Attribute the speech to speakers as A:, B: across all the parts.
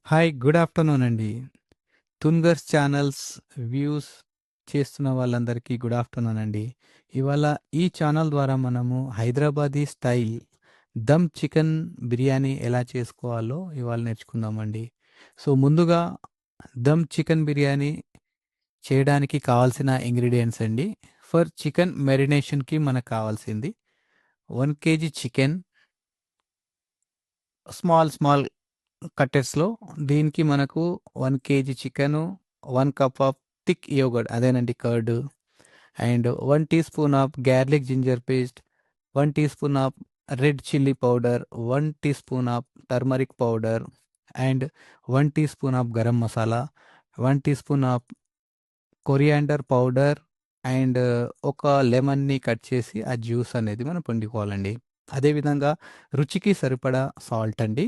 A: Hi good afternoon అండి. తుంగర్స్ channels views చేస్తున్న వాళ్ళందరికీ గుడ్ ఆఫ్టర్నూన్ అండి. ఇవాళ ఈ ఛానల్ ద్వారా మనము హైదరాబాదీ స్టైల్ దమ్ చికెన్ బిర్యానీ ఎలా చేసుకోవాలో ఇవాళ నేర్చుకుందామండి. సో ముందుగా దమ్ చికెన్ బిర్యానీ చేయడానికి కావాల్సిన ఇంగ్రీడియంట్స్ అండి. ఫర్ చికెన్ మెరినేషన్కి మనకు కావాల్సింది 1 కేజీ చికెన్, స్మాల్ స్మాల్ కట్టెస్‌లో. దీనికి మనకు 1 KG chicken, 1 cup of thick yogurt అదేనండి curd, and 1 teaspoon of garlic ginger paste, 1 teaspoon of red chilli powder, 1 teaspoon of turmeric powder, and 1 teaspoon of garam masala, 1 teaspoon of coriander powder, and ఒక లెమన్‌ని cut చేసి ఆ juice అనేది మనం పిండుకోవాలండి. అదేవిధంగా రుచికి సరిపడా salt అండి,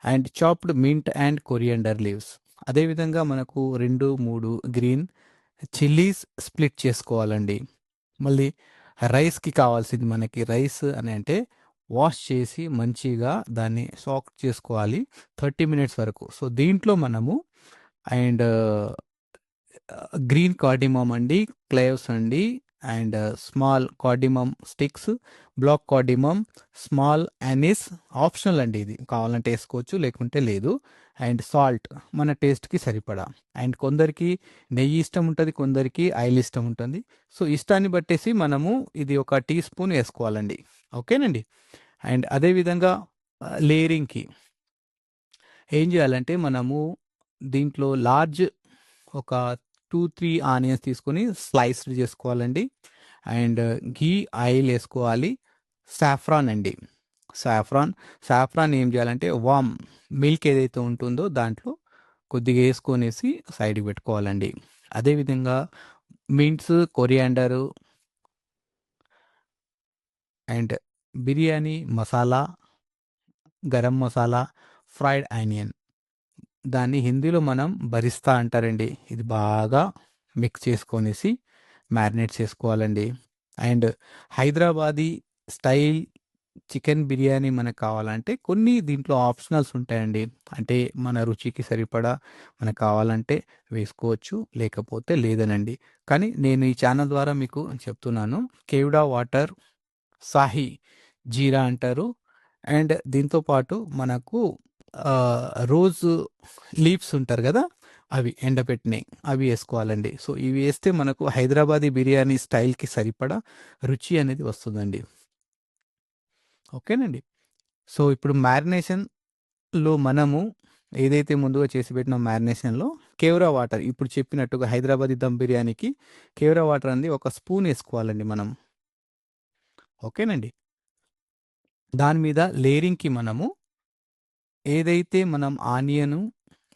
A: and chopped mint and coriander leaves. అదేవిధంగా మనకు 2, 3 గ్రీన్ చిల్లీస్ స్ప్లిట్ చేసుకోవాలండి. మళ్ళీ రైస్‌కి కావాల్సింది మనకి రైస్ అని అంటే వాష్ చేసి మంచిగా దాన్ని సాక్ చేసుకోవాలి 30 మినిట్స్ వరకు. సో దీంట్లో మనము అండ్ గ్రీన్ కార్డిమమ్ అండి, క్లేవ్స్ అండి, and small cardamom sticks, black cardamom, small anise optional అండి, ఇది కావాలంటే వేసుకోవచ్చు లేకుంటే లేదు. అండ్ సాల్ట్ మన టేస్ట్కి సరిపడా. అండ్ కొందరికి నెయ్యి ఇష్టం ఉంటుంది, కొందరికి ఆయిల్ ఇష్టం ఉంటుంది. సో ఇష్టాన్ని బట్టేసి మనము ఇది ఒక టీ స్పూన్ వేసుకోవాలండి. ఓకేనండి. అండ్ అదేవిధంగా లేయరింగ్కి ఏం చేయాలంటే మనము దీంట్లో లార్జ్ ఒక 2-3 ఆనియన్స్ తీసుకొని స్లైస్డ్ చేసుకోవాలండి. అండ్ ఘీ, ఆయిల్ వేసుకోవాలి. సాఫ్రాన్ అండి, సాఫ్రాన్ ఏం చేయాలంటే వామ్ మిల్క్ ఏదైతే ఉంటుందో దాంట్లో కొద్దిగా వేసుకొనేసి సైడ్కి పెట్టుకోవాలండి. అదేవిధంగా mints, coriander, and biryani masala, garam masala, fried onion, దాన్ని హిందీలో మనం బరిస్తా అంటారండి. ఇది బాగా మిక్స్ చేసుకొనేసి మ్యారినేట్ చేసుకోవాలండి. And Hyderabadi style chicken biryani మనకు కావాలంటే కొన్ని దీంట్లో ఆప్షనల్స్ ఉంటాయండి. అంటే మన రుచికి సరిపడా మనకు కావాలంటే వేసుకోవచ్చు, లేకపోతే లేదనండి. కానీ నేను ఈ ఛానల్ ద్వారా మీకు చెప్తున్నాను. కేవ్డా వాటర్, సాహి జీరా అంటారు. అండ్ దీంతో పాటు మనకు రోజ్ లీవ్స్ ఉంటారు కదా, అవి ఎండబెట్టినవి అవి వేసుకోవాలండి. సో ఇవి వేస్తే మనకు హైదరాబాదీ బిర్యానీ స్టైల్కి సరిపడా రుచి అనేది వస్తుందండి. ఓకేనండి. సో ఇప్పుడు మ్యారినేషన్లో మనము ఏదైతే ముందుగా చేసి పెట్టిన మ్యారినేషన్లో కేవ్రా వాటర్, ఇప్పుడు చెప్పినట్టుగా హైదరాబాదీ దమ్ బిర్యానీకి కేవ్రా వాటర్ అనేది ఒక స్పూన్ వేసుకోవాలండి మనం. ఓకేనండి. దాని మీద లేయరింగ్కి మనము ఏదైతే మనం ఆనియన్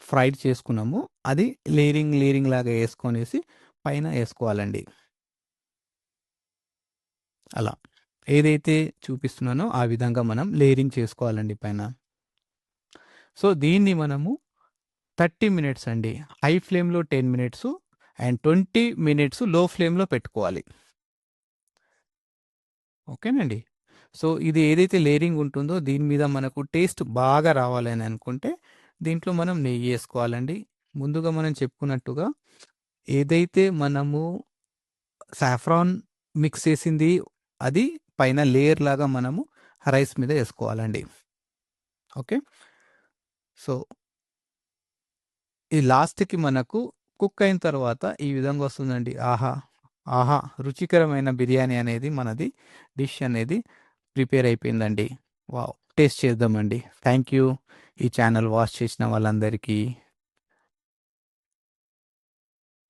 A: ఫ్రైడ్ చేసుకున్నామో అది లేయరింగ్ లాగా వేసుకొనేసి పైన వేసుకోవాలండి. అలా ఏదైతే చూపిస్తున్నానో ఆ విధంగా మనం లేయరింగ్ చేసుకోవాలండి పైన. సో దీన్ని మనము 30 మినిట్స్ అండి, హై ఫ్లేమ్లో 10 మినిట్స్ అండ్ 20 మినిట్స్ లో ఫ్లేమ్లో పెట్టుకోవాలి. ఓకేనండి. సో ఇది ఏదైతే లేయరింగ్ ఉంటుందో దీని మీద మనకు టేస్ట్ బాగా రావాలని అనుకుంటే దీంట్లో మనం నెయ్యి వేసుకోవాలండి. ముందుగా మనం చెప్పుకున్నట్టుగా ఏదైతే మనము సాఫ్రాన్ మిక్స్ చేసింది అది పైన లేయర్ లాగా మనము రైస్ మీద వేసుకోవాలండి. ఓకే. సో ఈ లాస్ట్కి మనకు కుక్ అయిన తర్వాత ఈ విధంగా వస్తుందండి. ఆహా ఆహా, రుచికరమైన బిర్యానీ అనేది మనది డిష్ అనేది ప్రిపేర్ అయిపోయిందండి. వావ్, టేస్ట్ చేద్దామండి. థ్యాంక్ యూ ఈ ఛానల్ వాచ్ చేసిన వాళ్ళందరికీ.